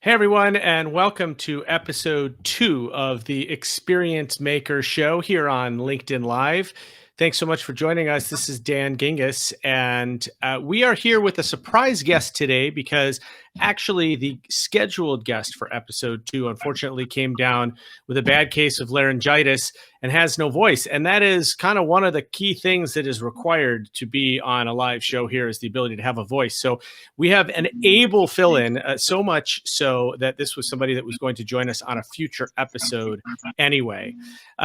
Hey everyone, and welcome to episode 2 of the Experience Maker Show here on LinkedIn Live. Thanks so much for joining us. This is Dan Gingiss, and we are here with a surprise guest today because actually the scheduled guest for episode 2 unfortunately came down with a bad case of laryngitis and has no voice. And that is kind of one of the key things that is required to be on a live show here is the ability to have a voice. So we have an able fill-in, so much so that this was somebody that was going to join us on a future episode anyway.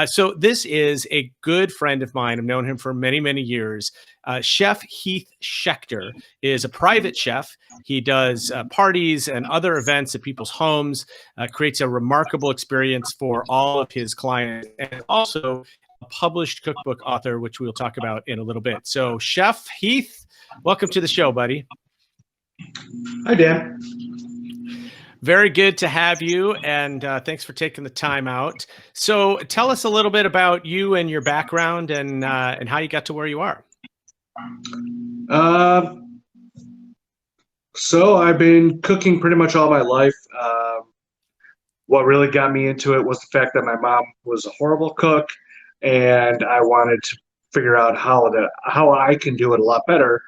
So this is a good friend of mine. I've known him for many, many years. Chef Heath Schecter is a private chef. He does parties and other events at people's homes, creates a remarkable experience for all of his clients, and also a published cookbook author, which we'll talk about in a little bit. So Chef Heath, welcome to the show, buddy. Hi, Dan. Very good to have you, and thanks for taking the time out. So tell us a little bit about you and your background and how you got to where you are. So I've been cooking pretty much all my life. What really got me into it was the fact that my mom was a horrible cook, and I wanted to figure out how I can do it a lot better.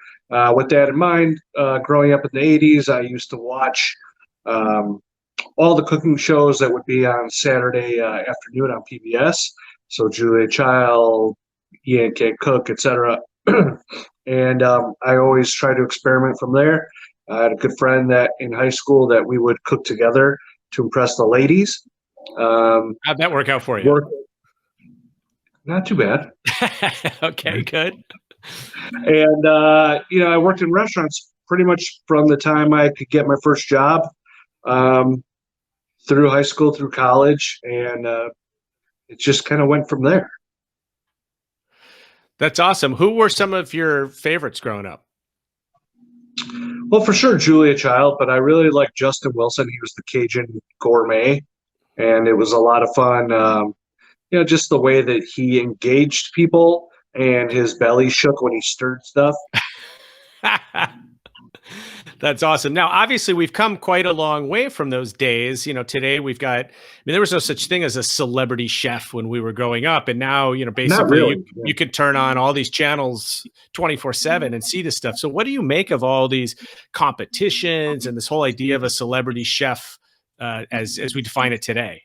With that in mind, growing up in the 80s, I used to watch all the cooking shows that would be on Saturday afternoon on PBS. So Julia Child, Ian K. Cook, etc. And I always try to experiment from there. I had a good friend that in high school that we would cook together to impress the ladies. How'd that work out for you? Not too bad. Okay, good. And, I worked in restaurants pretty much from the time I could get my first job through high school, through college, and it just kind of went from there. That's awesome. Who were some of your favorites growing up? Well, for sure, Julia Child, but I really liked Justin Wilson. He was the Cajun gourmet, and it was a lot of fun. Just the way that he engaged people and his belly shook when he stirred stuff. That's awesome. Now, obviously, we've come quite a long way from those days. Today we've got, there was no such thing as a celebrity chef when we were growing up. And now, basically really. you can turn on all these channels 24/7 and see this stuff. So what do you make of all these competitions and this whole idea of a celebrity chef as we define it today?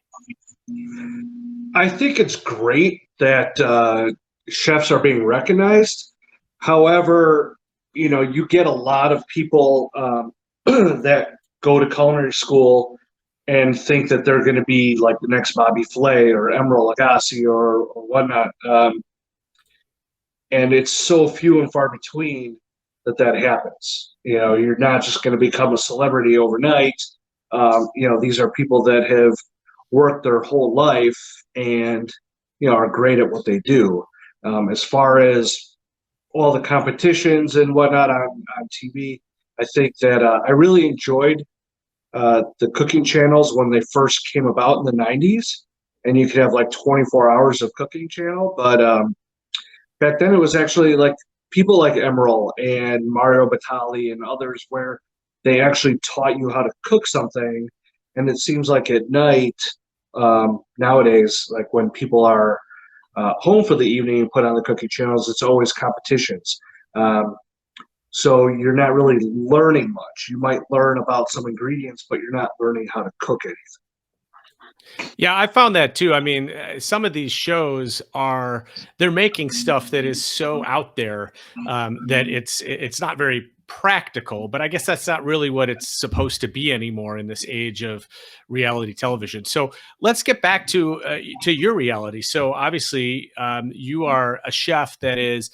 I think it's great that chefs are being recognized. However, you get a lot of people that go to culinary school and think that they're going to be like the next Bobby Flay or Emeril Lagasse or whatnot. And it's so few and far between that happens. You're not just going to become a celebrity overnight. These are people that have worked their whole life and, are great at what they do. As far as all the competitions and whatnot on TV, I think that I really enjoyed the cooking channels when they first came about in the 90s, and you could have like 24 hours of cooking channel. But back then it was actually like people like Emeril and Mario Batali and others where they actually taught you how to cook something. And it seems like at night nowadays, like when people are home for the evening and put on the cooking channels, it's always competitions. So you're not really learning much. You might learn about some ingredients, but you're not learning how to cook anything. Yeah, I found that too. I mean, some of these shows they're making stuff that is so out there that it's not very practical, but I guess that's not really what it's supposed to be anymore in this age of reality television. So let's get back to your reality. So obviously you are a chef that is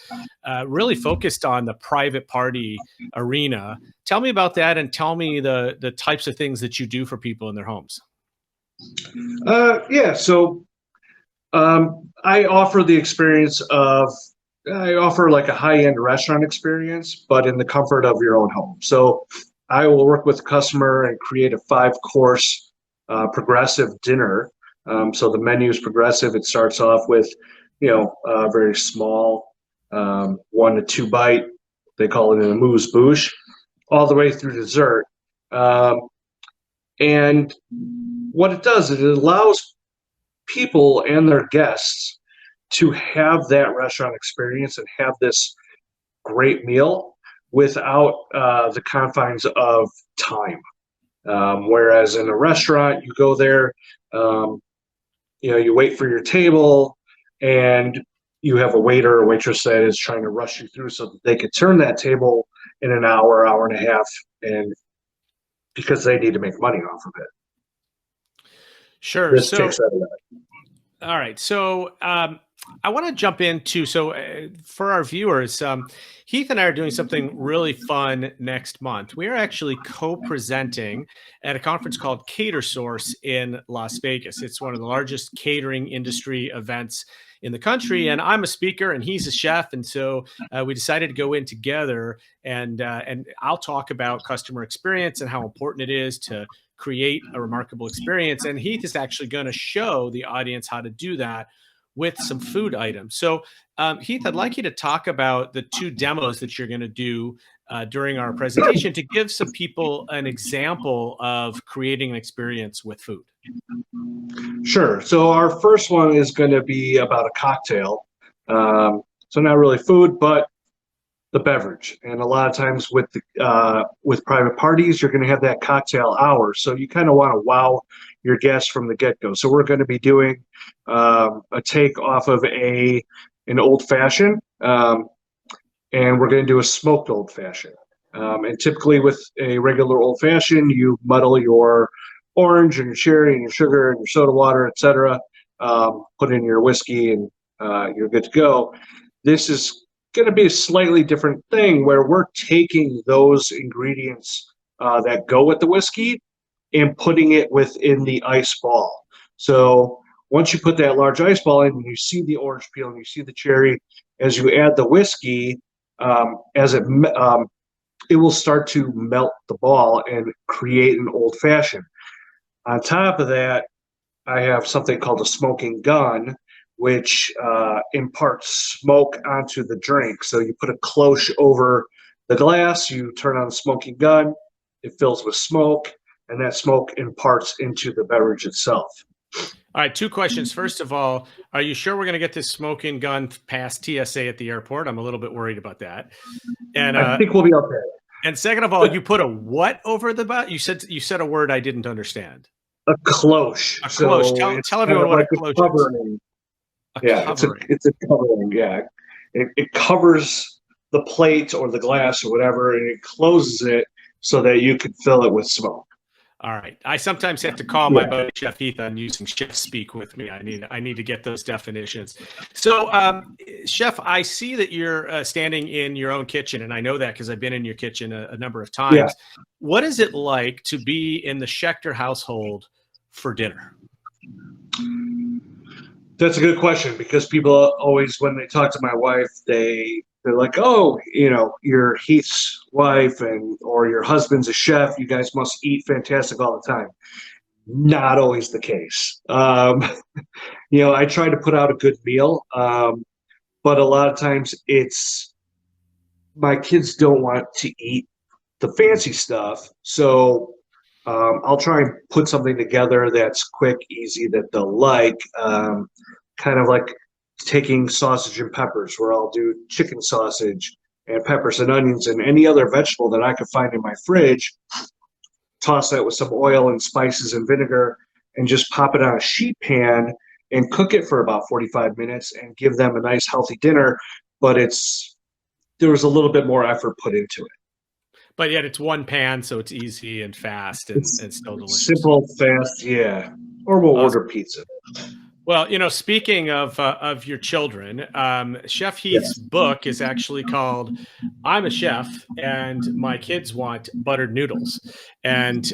really focused on the private party arena. Tell me about that, and tell me the types of things that you do for people in their homes. So I offer the experience I offer like a high-end restaurant experience, but in the comfort of your own home. So I will work with the customer and create a 5-course progressive dinner. So the menu is progressive. It starts off with, very small 1 to 2 bite. They call it an amuse-bouche, all the way through dessert. And what it does is it allows people and their guests to have that restaurant experience and have this great meal without the confines of time. Whereas in a restaurant, you go there, um, you wait for your table, and you have a waiter or waitress that is trying to rush you through so that they could turn that table in an hour, hour and a half, and because they need to make money off of it. Sure. This So, takes that away. all right. So, I want to jump into for our viewers, Heath and I are doing something really fun next month. We are actually co-presenting at a conference called Cater Source in Las Vegas. It's one of the largest catering industry events in the country, and I'm a speaker and he's a chef, and so we decided to go in together, and I'll talk about customer experience and how important it is to create a remarkable experience, and Heath is actually going to show the audience how to do that with some food items. So, Heath, I'd like you to talk about the two demos that you're going to do during our presentation to give some people an example of creating an experience with food. Sure. So our first one is going to be about a cocktail. So not really food, but the beverage. And a lot of times with private parties, you're going to have that cocktail hour. So you kind of want to wow your guests from the get-go. So we're going to be doing a take off of an old fashioned, and we're going to do a smoked old fashioned. And typically with a regular old fashioned, you muddle your orange and your cherry and your sugar and your soda water, etc. Put in your whiskey and you're good to go. This is going to be a slightly different thing where we're taking those ingredients that go with the whiskey and putting it within the ice ball. So once you put that large ice ball in, you see the orange peel and you see the cherry. As you add the whiskey, it will start to melt the ball and create an old fashioned. On top of that, I have something called a smoking gun, which imparts smoke onto the drink. So you put a cloche over the glass, you turn on the smoking gun, it fills with smoke, and that smoke imparts into the beverage itself. All right, two questions. First of all, are you sure we're going to get this smoking gun past TSA at the airport? I'm a little bit worried about that. And I think we'll be okay. And second of all, you put a what over the butt? You said a word I didn't understand. A cloche. A cloche. So tell everyone what a cloche is. It's a covering. Yeah, it covers the plate or the glass or whatever, and it closes it so that you can fill it with smoke. All right. I sometimes have to call my buddy Chef Heath on using chef speak with me. I need to get those definitions. So, Chef, I see that you're standing in your own kitchen, and I know that because I've been in your kitchen a number of times. Yeah. What is it like to be in the Schecter household for dinner? That's a good question, because people always, when they talk to my wife, they're like, oh, you're Heath's wife or your husband's a chef. You guys must eat fantastic all the time. Not always the case. I try to put out a good meal, but a lot of times my kids don't want to eat the fancy stuff. So I'll try and put something together that's quick, easy, that they'll like, kind of like taking sausage and peppers, where I'll do chicken sausage and peppers and onions and any other vegetable that I could find in my fridge, toss that with some oil and spices and vinegar, and just pop it on a sheet pan and cook it for about 45 minutes and give them a nice healthy dinner. But there was a little bit more effort put into it. But yet it's one pan, so it's easy and fast and still delicious. Simple, fast, yeah. Or we'll order pizza. Well, speaking of your children, Chef Heath's book is actually called "I'm a Chef and My Kids Want Buttered Noodles." And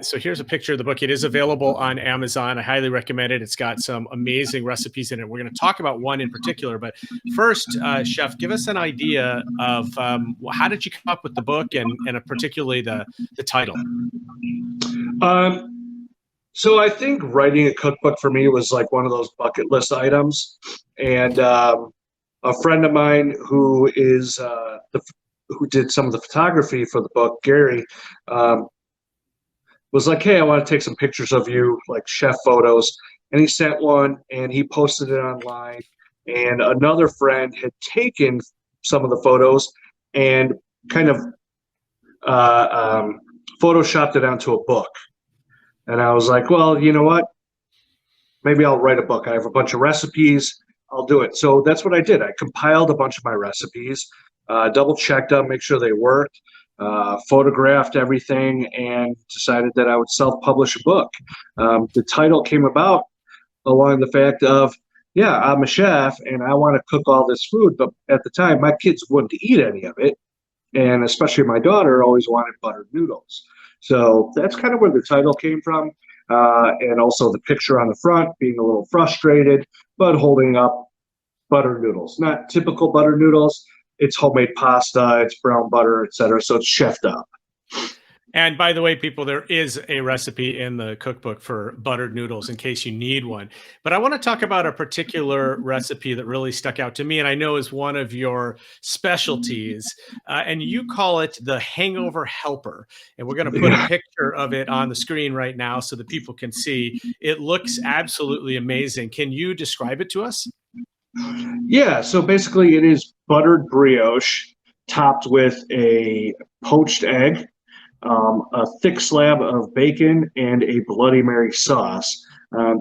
so here's a picture of the book. It is available on Amazon. I highly recommend it. It's got some amazing recipes in it. We're going to talk about one in particular. But first, Chef, give us an idea of how did you come up with the book and particularly the title? So I think writing a cookbook for me was like one of those bucket list items. And a friend of mine who did some of the photography for the book, Gary, was like, hey, I want to take some pictures of you, like chef photos. And he sent one and he posted it online. And another friend had taken some of the photos and kind of photoshopped it onto a book. And I was like, well, you know what? Maybe I'll write a book. I have a bunch of recipes. I'll do it. So that's what I did. I compiled a bunch of my recipes, double checked them, make sure they worked, photographed everything, and decided that I would self-publish a book. The title came about along the fact of, yeah, I'm a chef and I want to cook all this food, but at the time my kids wouldn't eat any of it. And especially my daughter always wanted buttered noodles. So that's kind of where the title came from. And also the picture on the front being a little frustrated, but holding up buttered noodles. Not typical buttered noodles. It's homemade pasta, it's brown butter, etc. So it's chefed up. And by the way, people, there is a recipe in the cookbook for buttered noodles in case you need one. But I want to talk about a particular recipe that really stuck out to me, and I know is one of your specialties. And you call it the hangover helper. And we're going to put a picture of it on the screen right now so that people can see. It looks absolutely amazing. Can you describe it to us? Yeah, so basically it is buttered brioche topped with a poached egg, a thick slab of bacon, and a Bloody Mary sauce.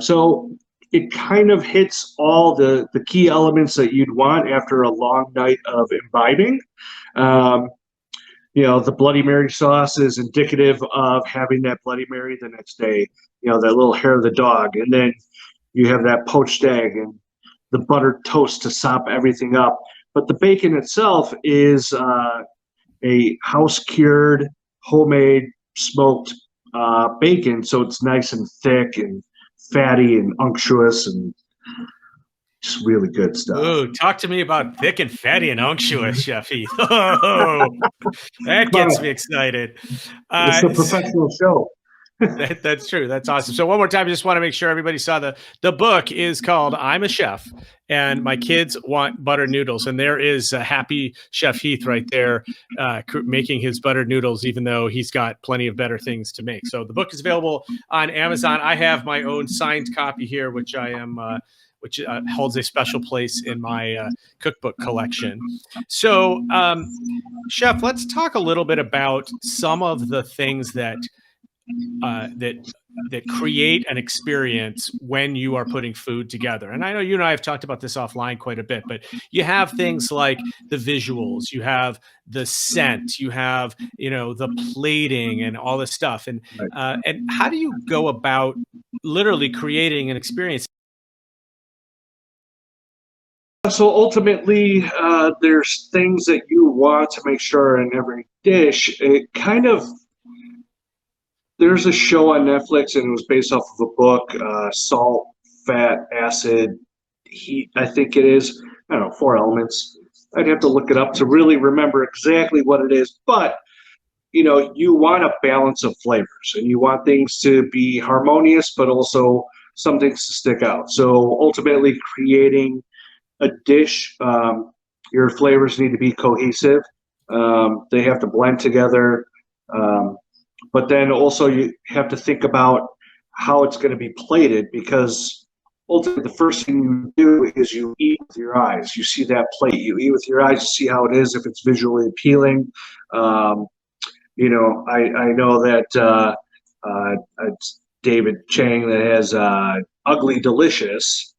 So it kind of hits all the key elements that you'd want after a long night of imbibing. The Bloody Mary sauce is indicative of having that Bloody Mary the next day, that little hair of the dog. And then you have that poached egg and the buttered toast to sop everything up. But the bacon itself is a house-cured, homemade smoked bacon, so it's nice and thick and fatty and unctuous and just really good stuff. Ooh, talk to me about thick and fatty and unctuous, Chef Heath. Oh, that gets me excited. It's a professional show. That's true. That's awesome. So one more time, I just want to make sure everybody saw the book is called I'm a Chef and My Kids Want Buttered Noodles. And there is a happy Chef Heath right there making his buttered noodles, even though he's got plenty of better things to make. So the book is available on Amazon. I have my own signed copy here, which I am which holds a special place in my cookbook collection. So, Chef, let's talk a little bit about some of the things that create an experience when you are putting food together. And I know you and I have talked about this offline quite a bit, but you have things like the visuals, you have the scent, you have, the plating and all this stuff. And how do you go about literally creating an experience? So ultimately, there's things that you want to make sure in every dish. There's a show on Netflix, and it was based off of a book, Salt, Fat, Acid, Heat, I think it is. I don't know, 4 elements. I'd have to look it up to really remember exactly what it is. But, you want a balance of flavors, and you want things to be harmonious, but also some things to stick out. So ultimately, creating a dish, your flavors need to be cohesive. They have to blend together. But then also you have to think about how it's going to be plated, because ultimately the first thing you do is you eat with your eyes. You see that plate, you eat with your eyes to see how it is, if it's visually appealing. I know that it's David Chang that has Ugly Delicious.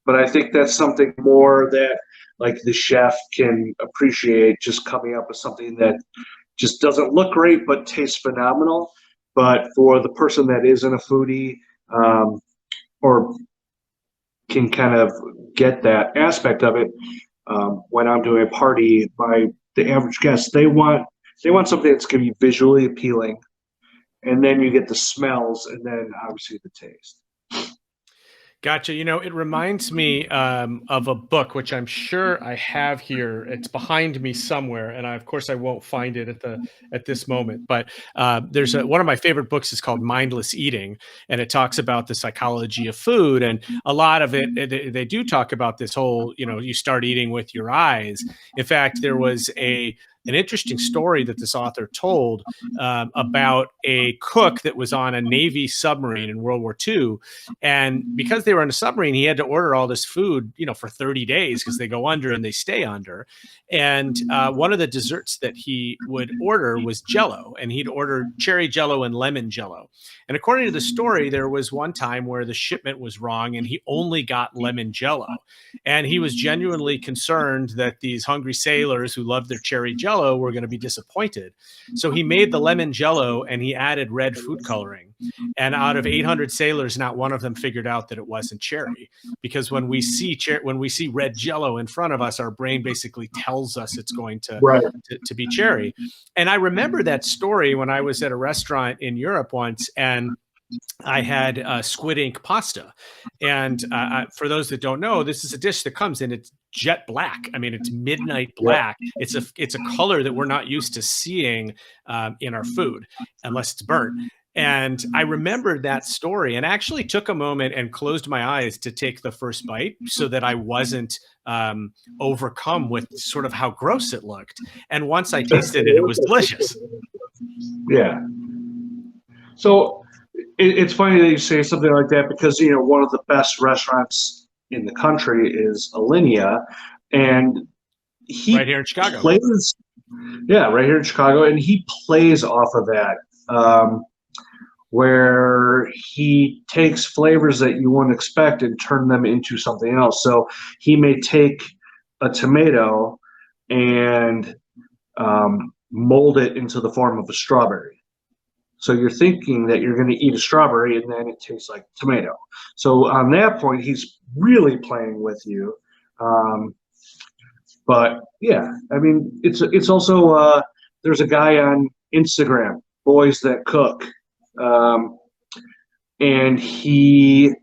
But I think that's something more that like the chef can appreciate, just coming up with something that just doesn't look great but tastes phenomenal. But for the person that isn't a foodie, or can kind of get that aspect of it, when I'm doing a party, the average guest, they want something that's going to be visually appealing, and then you get the smells, and then obviously the taste. Gotcha. It reminds me of a book, which I'm sure I have here. It's behind me somewhere, and of course I won't find it at this moment. But there's one of my favorite books is called Mindless Eating, and it talks about the psychology of food. And a lot of it, they do talk about this whole, you start eating with your eyes. In fact, there was a an interesting story that this author told about a cook that was on a Navy submarine in World War II. And because they were on a submarine, he had to order all this food, for 30 days because they go under and they stay under. And one of the desserts that he would order was Jello, and he'd order cherry Jello and lemon Jello. And according to the story, there was one time where the shipment was wrong and he only got lemon Jello. And he was genuinely concerned that these hungry sailors who loved their cherry Jello were going to be disappointed. So he made the lemon Jello and he added red food coloring. And out of 800 sailors, not one of them figured out that it wasn't cherry. Because when we see red Jello in front of us, our brain basically tells us it's going to be cherry. And I remember that story when I was at a restaurant in Europe once, and I had squid ink pasta. And for those that don't know, this is a dish that comes in, it's jet black. I mean, it's midnight black. It's a color that we're not used to seeing in our food unless it's burnt. And I remembered that story and actually took a moment and closed my eyes to take the first bite so that I wasn't overcome with sort of how gross it looked. And once I tasted it, it was delicious. Yeah. So it's funny that you say something like that because, one of the best restaurants in the country is Alinea. And he right here in Chicago. Right here in Chicago. And he plays off of that. Where he takes flavors that you wouldn't expect and turn them into something else. So he may take a tomato and mold it into the form of a strawberry. So you're thinking that you're going to eat a strawberry and then it tastes like tomato. So on that point, he's really playing with you. But yeah, I mean, it's also there's a guy on Instagram, Boys That Cook. And he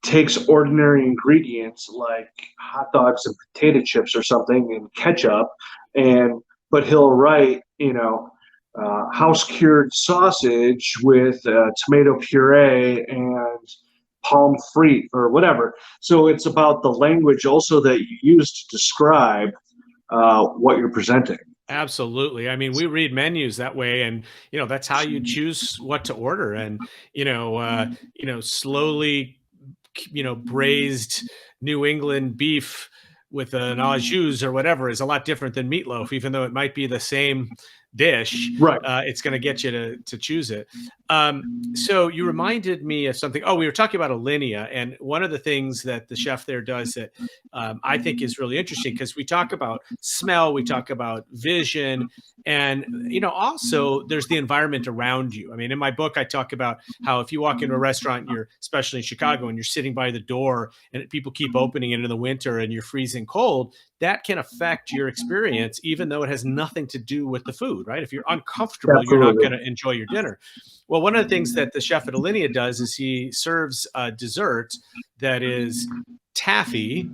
takes ordinary ingredients like hot dogs and potato chips or something and ketchup, but he'll write, house cured sausage with tomato puree and palm frite or whatever. So it's about the language also that you use to describe what you're presenting. Absolutely. I mean, we read menus that way, and that's how you choose what to order. And slowly, braised New England beef with an au jus or whatever is a lot different than meatloaf, even though it might be the same dish. Right. It's going to get you to choose it. So you reminded me of something. Oh, we were talking about Alinea, and one of the things that the chef there does that I think is really interesting, because we talk about smell, we talk about vision, and also there's the environment around you. I mean, in my book, I talk about how if you walk into a restaurant, you're especially in Chicago, and you're sitting by the door, and people keep opening it in the winter, and you're freezing cold, that can affect your experience, even though it has nothing to do with the food, right? If you're uncomfortable, Absolutely. You're not going to enjoy your dinner. Well, one of the things that the chef at Alinea does is he serves a dessert that is taffy,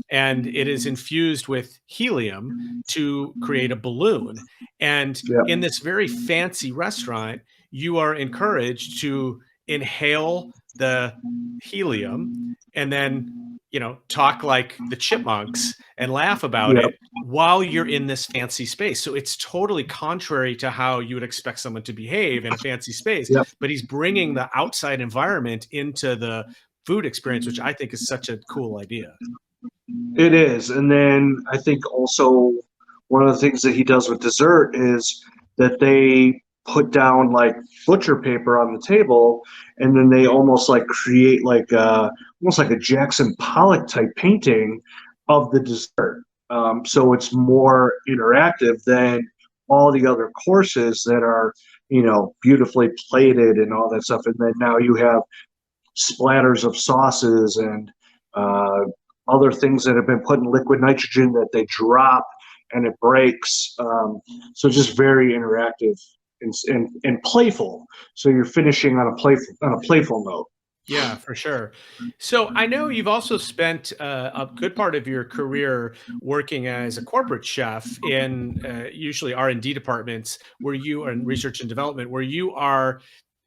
and it is infused with helium to create a balloon. And in this very fancy restaurant, you are encouraged to inhale the helium and then talk like the chipmunks and laugh about it while you're in this fancy space. So it's totally contrary to how you would expect someone to behave in a fancy space, but he's bringing the outside environment into the food experience, which I think is such a cool idea. It is. And then I think also one of the things that he does with dessert is that they put down like butcher paper on the table, and then they almost like create like almost like a Jackson Pollock type painting of the dessert. So it's more interactive than all the other courses that are, beautifully plated and all that stuff. And then now you have splatters of sauces and other things that have been put in liquid nitrogen that they drop and it breaks. So just very interactive and playful. So you're finishing on a playful note. Yeah, for sure. So I know you've also spent a good part of your career working as a corporate chef in usually R&D departments where you are in research and development, where you are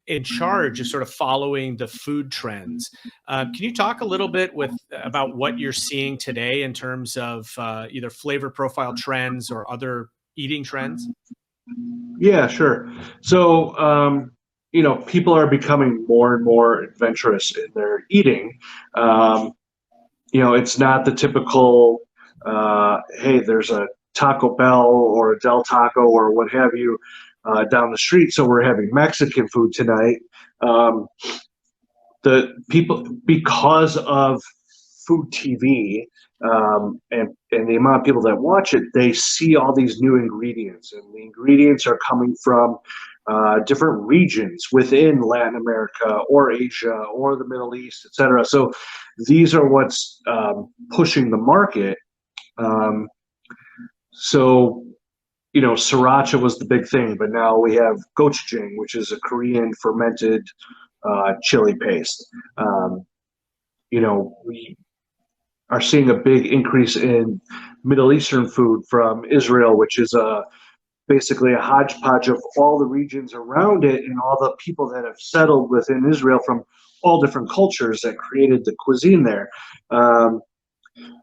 in charge of sort of following the food trends. Can you talk a little bit about what you're seeing today in terms of either flavor profile trends or other eating trends? Yeah, sure. So, people are becoming more and more adventurous in their eating. Um, it's not the typical, hey, there's a Taco Bell or a Del Taco or what have you down the street, so we're having Mexican food tonight. Um, the people, because of food TV, and the amount of people that watch it, they see all these new ingredients, and the ingredients are coming from different regions within Latin America or Asia or the Middle East, etc. So these are what's pushing the market. Um, so sriracha was the big thing, but now we have gochujang, which is a Korean fermented chili paste. Um, we are seeing a big increase in Middle Eastern food from Israel, which is basically a hodgepodge of all the regions around it and all the people that have settled within Israel from all different cultures that created the cuisine there.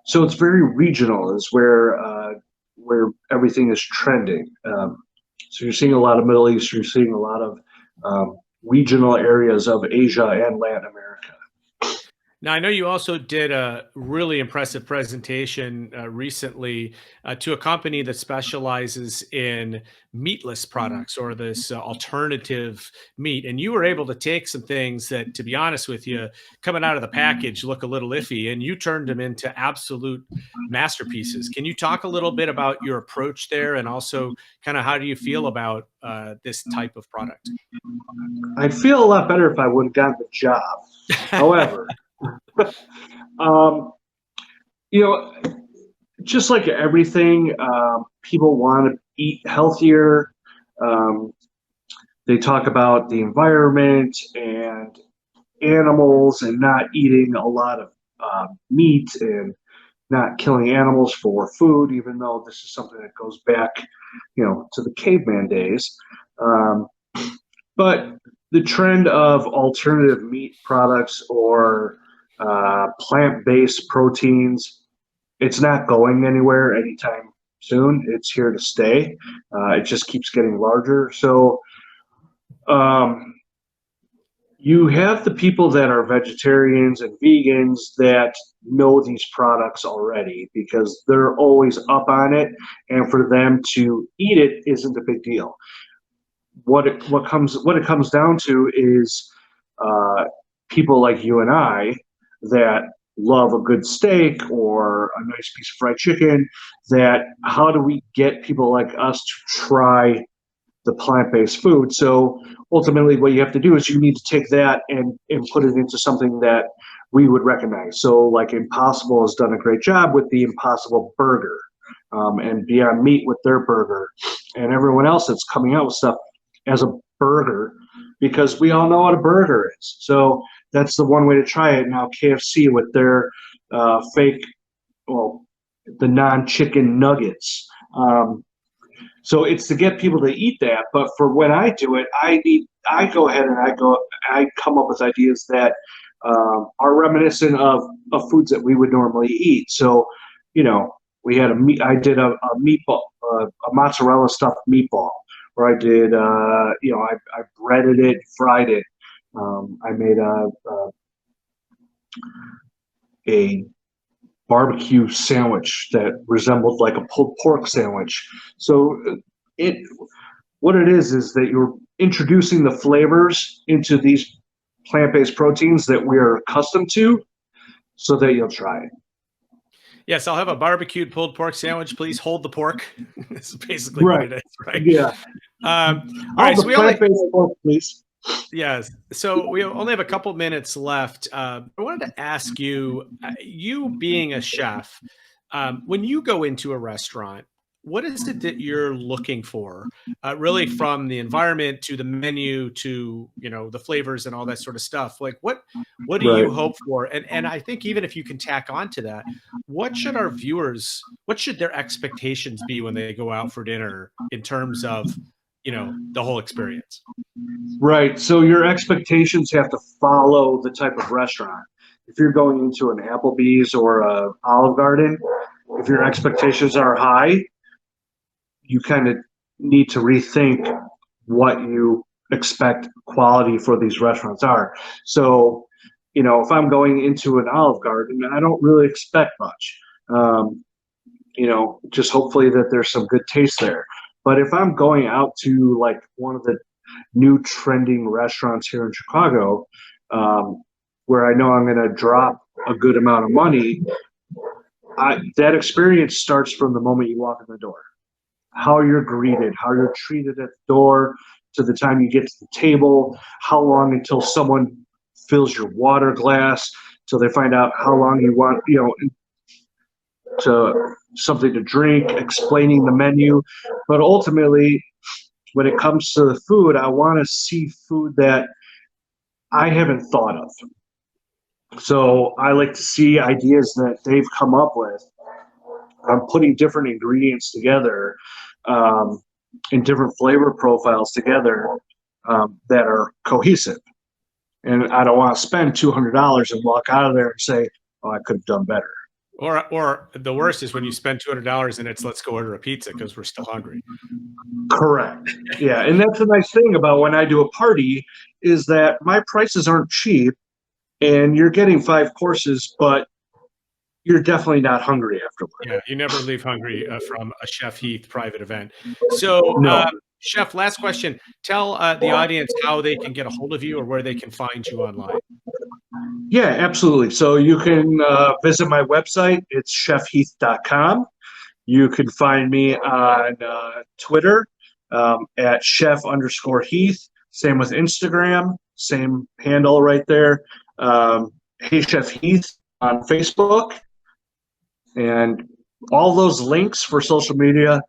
So it's very regional, is where everything is trending. So you're seeing a lot of Middle East, you're seeing a lot of regional areas of Asia and Latin America. Now, I know you also did a really impressive presentation recently to a company that specializes in meatless products or this alternative meat. And you were able to take some things that, to be honest with you, coming out of the package look a little iffy, and you turned them into absolute masterpieces. Can you talk a little bit about your approach there, and also kind of how do you feel about this type of product? I'd feel a lot better if I would have gotten the job. However, um, you know, just like everything, people want to eat healthier. Um, they talk about the environment and animals and not eating a lot of meat and not killing animals for food, even though this is something that goes back, to the caveman days. Um, but the trend of alternative meat products or plant-based proteins, it's not going anywhere anytime soon. It's here to stay. It just keeps getting larger. So um, you have the people that are vegetarians and vegans that know these products already because they're always up on it, and for them to eat it isn't a big deal. What it comes down to is uh, people like you and I that love a good steak or a nice piece of fried chicken. That how do we get people like us to try the plant-based food? So ultimately, what you have to do is you need to take that and put it into something that we would recognize. So like Impossible has done a great job with the Impossible Burger, and Beyond Meat with their burger, and everyone else that's coming out with stuff as a burger, because we all know what a burger is. So that's the one way to try it. Now KFC with their fake, well, the non-chicken nuggets. So it's to get people to eat that. But for when I do it, I go ahead and I come up with ideas that are reminiscent of foods that we would normally eat. So, we had I did a meatball, a mozzarella stuffed meatball, where I did, I breaded it, fried it. I made a barbecue sandwich that resembled like a pulled pork sandwich. So what it is that you're introducing the flavors into these plant-based proteins that we are accustomed to, so that you'll try it. Yes, I'll have a barbecued pulled pork sandwich. Please hold the pork. This is basically Right. what it is, right? Yeah. All right. So we plant-based pork, please. Yes. So we only have a couple minutes left. I wanted to ask you, you being a chef, when you go into a restaurant, what is it that you're looking for, really, from the environment to the menu to the flavors and all that sort of stuff? Like what do Right. you hope for? And I think even if you can tack on to that, what should their expectations be when they go out for dinner in terms of the whole experience? Right. So your expectations have to follow the type of restaurant. If you're going into an Applebee's or a Olive Garden, if your expectations are high, you kind of need to rethink what you expect quality for these restaurants are. So, if I'm going into an Olive Garden, I don't really expect much. Just hopefully that there's some good taste there. But if I'm going out to like one of the new trending restaurants here in Chicago, where I know I'm going to drop a good amount of money, that experience starts from the moment you walk in the door. How you're greeted, how you're treated at the door, to the time you get to the table, how long until someone fills your water glass, till they find out how long you want, to something to drink, explaining the menu. But ultimately, when it comes to the food, I want to see food that I haven't thought of. So I like to see ideas that they've come up with. I'm putting different ingredients together, and different flavor profiles together, that are cohesive. And I don't want to spend $200 and walk out of there and say, "Oh, I could have done better." Or the worst is when you spend $200 and it's let's go order a pizza because we're still hungry. Correct. Yeah, and that's the nice thing about when I do a party is that my prices aren't cheap, and you're getting 5 courses, but you're definitely not hungry afterward. Yeah, you never leave hungry from a Chef Heath private event. So, No. Chef, last question. Tell the audience how they can get a hold of you or where they can find you online. Yeah, absolutely. So you can visit my website. It's chefheath.com. You can find me on Twitter at chef_Heath. Same with Instagram. Same handle right there. Hey Chef Heath on Facebook. And all those links for social media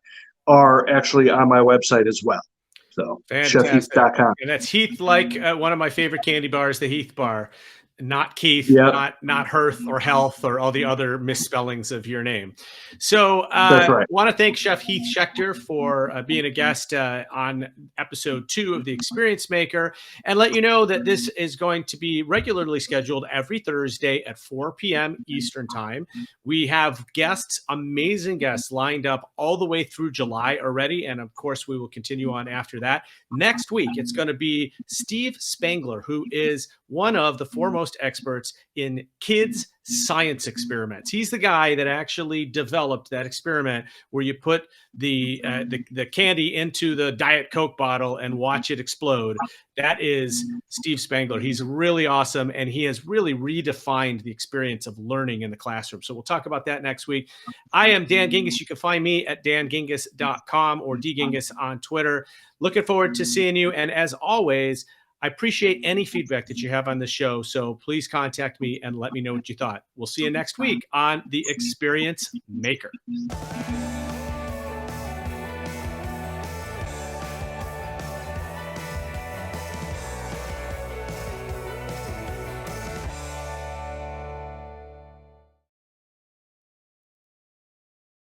are actually on my website as well. So Fantastic. chefheath.com. And that's Heath, like one of my favorite candy bars, the Heath bar. Not Keith, Yep. not Hearth or Health or all the other misspellings of your name. So That's right. want to thank Chef Heath Schecter for being a guest on episode 2 of The Experience Maker, and let you know that this is going to be regularly scheduled every Thursday at 4 p.m. Eastern Time. We have guests, amazing guests lined up all the way through July already, and of course we will continue on after that. Next week, it's going to be Steve Spangler, who is one of the foremost experts in kids science experiments. He's the guy that actually developed that experiment where you put the candy into the Diet Coke bottle and watch it explode. That is Steve Spangler. He's really awesome, and he has really redefined the experience of learning in the classroom. So we'll talk about that next week. I am Dan Gingiss. You can find me at dangingiss.com or dgingiss on Twitter. Looking forward to seeing you. And as always, I appreciate any feedback that you have on the show, so please contact me and let me know what you thought. We'll see you next week on The Experience Maker.